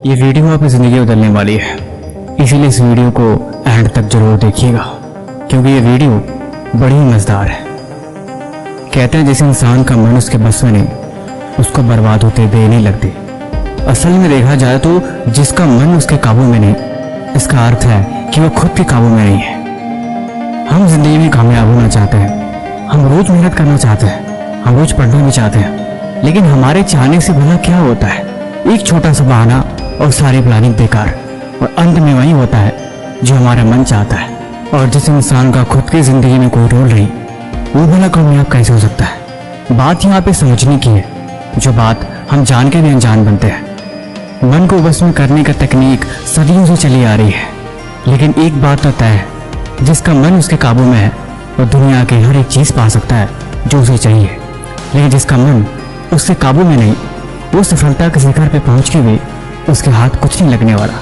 ये वीडियो आपकी ज़िंदगी बदलने वाली है, इसीलिए इस वीडियो को एंड तक जरूर देखिएगा क्योंकि ये वीडियो बड़ी मज़ेदार है। कहते हैं जिस इंसान का मन उसके बस में नहीं, उसको बर्बाद होते देर नहीं लगती। असल में देखा जाए तो जिसका मन उसके काबू में नहीं, इसका अर्थ है कि वो खुद के काबू में नहीं है। हम जिंदगी में कामयाब होना चाहते हैं, हम रोज मेहनत करना चाहते हैं, हम रोज पढ़ना भी चाहते हैं, लेकिन हमारे चाहने से भला क्या होता है? एक छोटा सा बहाना और सारी प्लानिंग बेकार, और अंत में वही होता है जो हमारा मन चाहता है। और जिस इंसान का खुद की जिंदगी में कोई रोल नहीं, वो भला कामयाब कैसे हो सकता है? बात यहाँ पे समझने की है, जो बात हम जान के भी अनजान बनते हैं। मन को बस में करने का तकनीक सदियों से चली आ रही है, लेकिन एक बात तो तय है, जिसका मन उसके काबू में है वो दुनिया की हर एक चीज़ पा सकता है जो उसे चाहिए, लेकिन जिसका मन उसके काबू में नहीं, वो सफलता के शिखर पे पहुंच के भी उसके हाथ कुछ नहीं लगने वाला।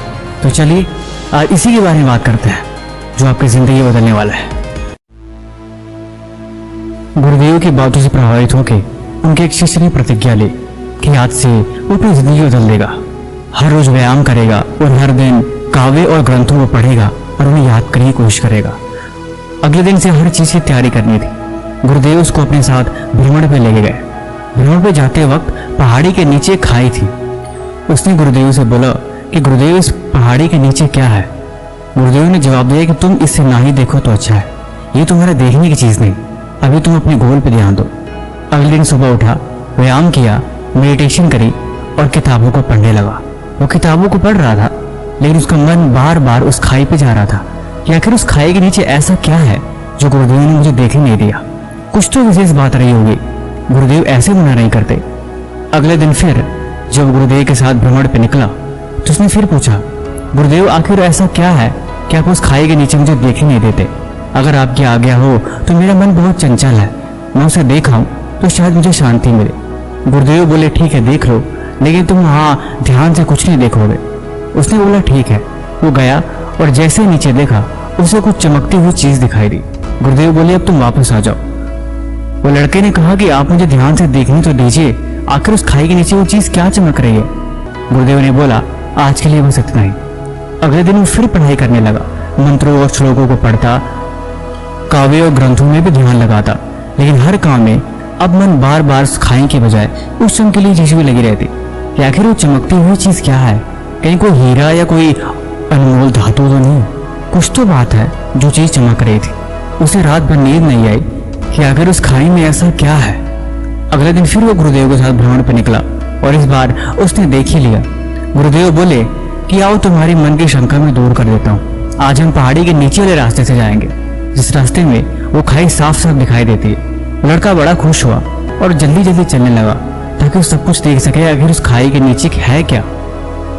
तो चलिए आज इसी के बारे में बात करते हैं जो आपकी जिंदगी बदलने वाला है। गुरुदेव की बातों से प्रभावित होकर उनके एक शिष्य ने प्रतिज्ञा ली कि आज से वो अपनी जिंदगी बदल देगा। हर रोज व्यायाम करेगा और हर दिन काव्य और ग्रंथों को पढ़ेगा और उन्हें याद करने की कोशिश करेगा। अगले दिन से हर चीज की तैयारी करनी थी। गुरुदेव उसको अपने साथ भ्रमण पे लेके गए। भ्रमण पे जाते वक्त पहाड़ी के नीचे खाई थी। उसने गुरुदेव से बोला कि गुरुदेव इस पहाड़ी के नीचे क्या है? गुरुदेव ने जवाब दिया कि तुम इससे ना ही देखो तो अच्छा है, ये तुम्हारे देखने की चीज नहीं, अभी तुम अपने गोल पे ध्यान दो। अगले दिन सुबह उठा, व्यायाम किया, मेडिटेशन करी और किताबों को पढ़ने लगा। वो किताबों को पढ़ रहा था, लेकिन उसका मन बार बार उस खाई पे जा रहा था कि आखिर उस खाई के नीचे ऐसा क्या है जो गुरुदेव ने मुझे देखने नहीं दिया। कुछ तो विशेष बात रही होगी, गुरुदेव ऐसे मना नहीं करते। अगले दिन फिर जब गुरुदेव के साथ भ्रमण पे निकला तो उसने फिर पूछा, गुरुदेव आखिर ऐसा क्या है कि आप उस खाई के नीचे मुझे देखने नहीं देते? अगर आपकी आज्ञा हो तो मेरा मन बहुत चंचल है, मैं उसे देखाऊं तो शायद मुझे शांति मिले। गुरुदेव बोले ठीक है देख लो, लेकिन तुम वहाँ ध्यान से कुछ नहीं देखोगे। उसने बोला ठीक है। वो गया और जैसे नीचे देखा उसे कुछ चमकती हुई चीज दिखाई दी। गुरुदेव बोले अब तुम वापस आ जाओ। वो लड़के ने कहा कि आप मुझे ध्यान से देखने तो दीजिए, आखिर उस खाई के नीचे वो चीज क्या चमक रही है? गुरुदेव ने बोला आज के लिए बस इतना ही। अगले दिन वो फिर पढ़ाई करने लगा, मंत्रों और श्लोकों को पढ़ता, काव्य और ग्रंथों में भी ध्यान लगाता, लेकिन हर काम में अब मन बार बार उस खाई के बजाय उस चमकीली चीज में लगी रहती कि आखिर वो चमकती हुई चीज क्या है? कहीं कोई हीरा या कोई अनमोल धातु तो नहीं? कुछ तो बात है जो चीज चमक रही थी। उसे रात भर नींद नहीं आई कि आखिर उस खाई में ऐसा क्या है। अगले दिन फिर वो गुरुदेव के साथ भ्रमण पर निकला और इस बार उसने देख ही लिया। गुरुदेव बोले कि आओ तुम्हारी मन की शंका में दूर कर देता हूँ। आज हम पहाड़ी के नीचे वाले रास्ते से जाएंगे, जिस रास्ते में वो खाई साफ साफ दिखाई देती है। लड़का बड़ा खुश हुआ और जल्दी जल्दी चलने लगा ताकि वो सब कुछ देख सके आखिर उस खाई के नीचे है क्या।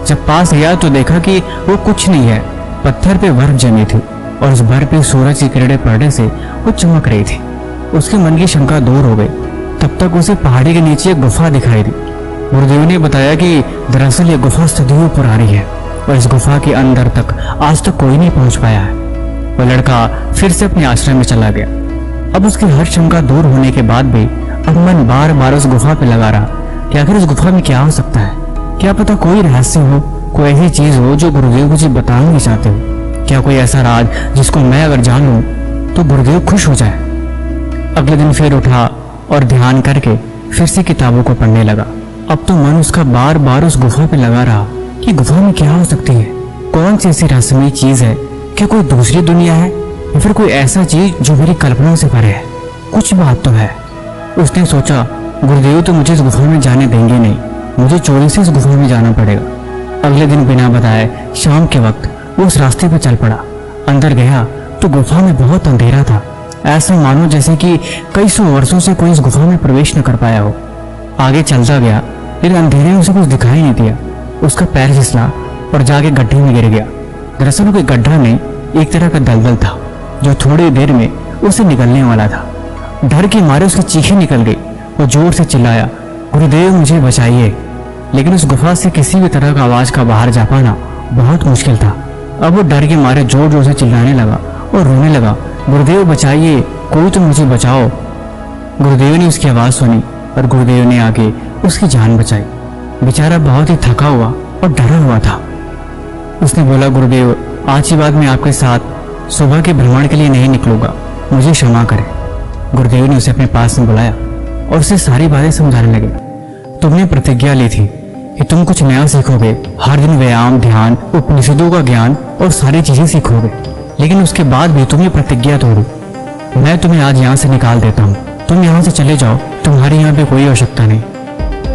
जब पास गया तो देखा कि वो कुछ नहीं है, पत्थर पे बर्फ जमी थी और उस बर्फ पे सूरज की किरणें पड़ने से वो चमक रही थी। उसके मन की शंका दूर हो गई। तब तक उसे पहाड़ी के नीचे एक गुफा दिखाई दी। गुरुदेव ने बताया कि दरअसल ये गुफा सदियों पुरानी है और इस गुफा के अंदर तक आज तक कोई नहीं पहुंच पाया है। वह लड़का फिर से अपने आश्रम में चला गया। अब उसकी हर शंका दूर होने के बाद भी अब मन बार बार उस गुफा पे लगा रहा कि आखिर उस गुफा में क्या हो सकता है। क्या पता कोई रहस्य हो, कोई ऐसी चीज हो जो गुरुदेव मुझे बताना नहीं चाहते हो। क्या कोई ऐसा राज जिसको मैं अगर जान लूं तो गुरुदेव खुश हो जाए। अगले दिन फिर उठा और ध्यान करके फिर से किताबों को पढ़ने लगा। अब तो मन उसका बार बार उस गुफा पे लगा रहा कि गुफा में क्या हो सकती है, कौन सी ऐसी रहस्यमयी चीज है, क्या कोई दूसरी दुनिया है या फिर कोई ऐसा चीज जो मेरी कल्पना से परे है। कुछ बात तो है। उसने सोचा गुरुदेव तो मुझे इस गुफा में जाने देंगे नहीं, मुझे चोरी से इस गुफा में जाना पड़ेगा। अगले दिन बिना बताए शाम के वक्त वो उस रास्ते पर चल पड़ा। अंदर गया तो गुफा में बहुत अंधेरा था, ऐसा मानो जैसे कि कई सौ वर्षों से कोई इस गुफा में प्रवेश न कर पाया हो। आगे चलता गया लेकिन अंधेरे में उसे कुछ दिखाई नहीं दिया। उसका पैर फिसला और जाके गड्ढे में गिर गया। दरअसल वो कोई गड्ढा नहीं, एक तरह का दलदल था जो थोड़ी देर में उसे निकलने वाला था। डर के मारे उसकी चीखें निकल गई। वो जोर से चिल्लाया, गुरुदेव मुझे बचाइए। लेकिन उस गुफा से किसी भी तरह का आवाज का बाहर जा पाना बहुत मुश्किल था। अब वो डर के मारे जोर जोर से चिल्लाने लगा और रोने लगा, गुरुदेव बचाइए, कोई तो मुझे बचाओ। गुरुदेव ने उसकी आवाज सुनी और गुरुदेव ने आके उसकी जान बचाई। बेचारा बहुत ही थका हुआ और डरा हुआ था। उसने बोला, गुरुदेव, आज के बाद मैं आपके साथ सुबह के भ्रमण के लिए नहीं निकलूंगा, मुझे क्षमा करें। गुरुदेव ने उसे अपने पास में बुलाया और उसे सारी बातें समझाने लगे। तुमने प्रतिज्ञा ली थी कि तुम कुछ नया सीखोगे, हर दिन व्यायाम, ध्यान, उपनिषदों का ज्ञान और सारी चीजें सीखोगे, लेकिन उसके बाद भी तुमने प्रतिज्ञा तोड़ी। मैं तुम्हें आज यहाँ से निकाल देता हूँ, तुम यहाँ से चले जाओ, तुम्हारी यहाँ पे कोई आवश्यकता नहीं।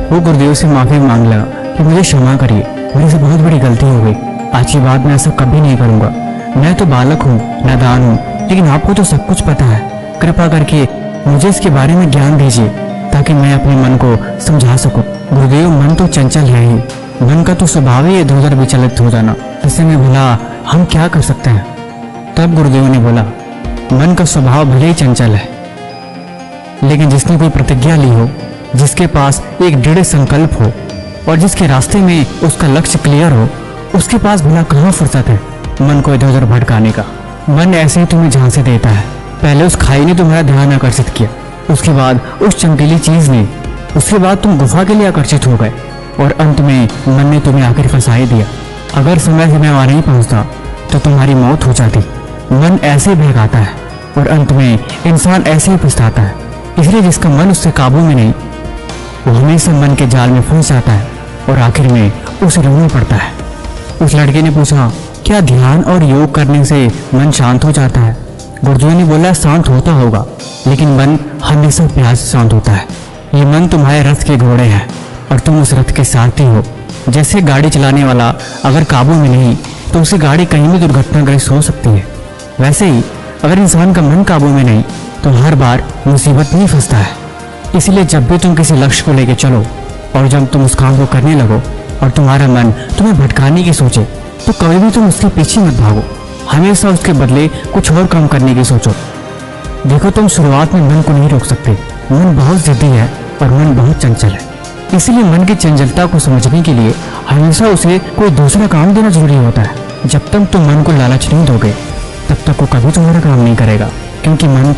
वो गुरुदेव से माफी मांग लगा कि मुझे क्षमा करिए, मेरे से बहुत बड़ी गलती हो गई, आज के बाद मैं ऐसा कभी नहीं करूंगा। मैं तो बालक हूँ, नादान हूँ, लेकिन आपको तो सब कुछ पता है, कृपा करके मुझे इसके बारे में ज्ञान दीजिए ताकि मैं अपने मन को समझा सकूं। गुरुदेव, मन तो चंचल है ही, मन का तो स्वभाव ही इधर उधर विचलित हो जाना, ऐसे में भला हम क्या कर सकते हैं। तब गुरुदेव ने बोला, मन का स्वभाव भले ही चंचल है, लेकिन जिसने कोई प्रतिज्ञा ली हो, जिसके पास एक दृढ़ संकल्प हो और जिसके रास्ते में उसका लक्ष्य क्लियर हो, उसके पास भला कहाँ फुर्सत है मन को इधर उधर भटकाने का। मन ऐसे ही तुम्हें झांसे देता है। पहले उस खाई ने तुम्हारा ध्यान आकर्षित किया, उसके बाद उस चमकीली चीज ने, उसके बाद तुम गुफा के लिए आकर्षित हो गए और अंत में मन ने तुम्हें आखिर फंसा ही दिया। अगर समय से मैं वहां नहीं पहुंचता तो तुम्हारी मौत हो जाती। मन ऐसे बहकाता है और अंत में इंसान ऐसे ही पछताता है। इसलिए जिसका मन उससे काबू में नहीं, वो हमेशा मन के जाल में फंस जाता है और आखिर में उसे रोना पड़ता है। उस लड़के ने पूछा, क्या ध्यान और योग करने से मन शांत हो जाता है? गुरुदेव ने बोला, शांत होता होगा, लेकिन मन हमेशा प्यास से शांत होता है। ये मन तुम्हारे रथ के घोड़े हैं और तुम उस रथ के सारथी हो। जैसे गाड़ी चलाने वाला अगर काबू में नहीं तो उसे गाड़ी कहीं भी दुर्घटनाग्रस्त हो सकती है, वैसे ही अगर इंसान का मन काबू में नहीं तो हर बार मुसीबत में फंसता है। इसलिए जब भी तुम किसी लक्ष्य को लेकर चलो और जब तुम उस काम को करने लगो और तुम्हारा मन तुम्हें भटकाने की सोचे, तो कभी भी तुम उसके पीछे मत भागो, हमेशा उसके बदले कुछ और काम करने की सोचो। देखो, तुम शुरुआत में मन को नहीं रोक सकते, मन बहुत जिद्दी है और मन बहुत चंचल है। इसीलिए मन की चंचलता को समझने के लिए हमेशा उसे कोई दूसरा काम देना जरूरी होता है। जब तक तुम मन को लालच नहीं दोगे तब तक वो कभी तुम्हारा काम नहीं करेगा, क्योंकि मन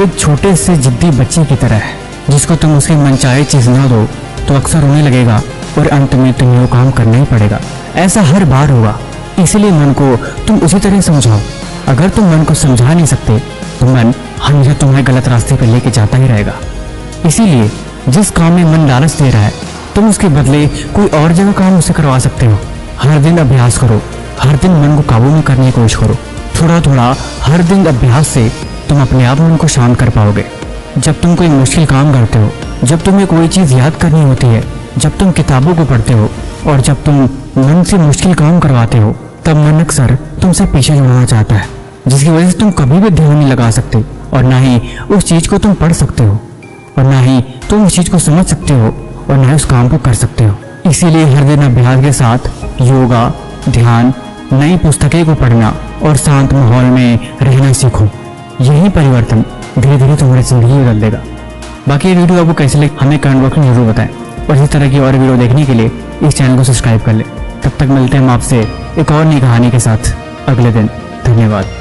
एक छोटे से जिद्दी बच्चे की तरह है, जिसको तुम उसकी मनचाहे चीज ना दो तो अक्सर रोने लगेगा और अंत में तुम्हें वो काम करना ही पड़ेगा। ऐसा हर बार होगा। इसलिए मन को तुम उसी तरह समझाओ। अगर तुम मन को समझा नहीं सकते तो मन हमेशा तुम्हें गलत रास्ते पर लेके जाता ही रहेगा। इसीलिए जिस काम में मन लालच दे रहा है, तुम उसके बदले कोई और जगह काम उसे करवा सकते हो। हर दिन अभ्यास करो, हर दिन मन को काबू में करने की कोशिश करो। थोड़ा थोड़ा हर दिन अभ्यास से तुम अपने आप मन को शांत कर पाओगे। जब तुम कोई मुश्किल काम करते हो, जब तुम्हें कोई चीज याद करनी होती है, जब तुम किताबों को पढ़ते हो और जब तुम मन से मुश्किल काम करवाते हो, तब मन अक्सर तुमसे पीछे जुड़ना चाहता है, जिसकी वजह से तुम कभी भी ध्यान नहीं लगा सकते और ना ही उस चीज को तुम पढ़ सकते हो और ना ही तुम उस चीज को समझ सकते हो और ना ही उस काम को कर सकते हो। इसीलिए हर दिन अभ्यास के साथ योगा, ध्यान, नई पुस्तकें को पढ़ना और शांत माहौल में रहना सीखो। यही परिवर्तन धीरे धीरे तुम्हारी जिंदगी बदल देगा। बाकी ये वीडियो आपको कैसे लगी हमें कमेंट बॉक्स में जरूर बताएं और इस तरह की और वीडियो देखने के लिए इस चैनल को सब्सक्राइब कर ले। तब तक मिलते हैं हम आपसे एक और नई कहानी के साथ अगले दिन। धन्यवाद।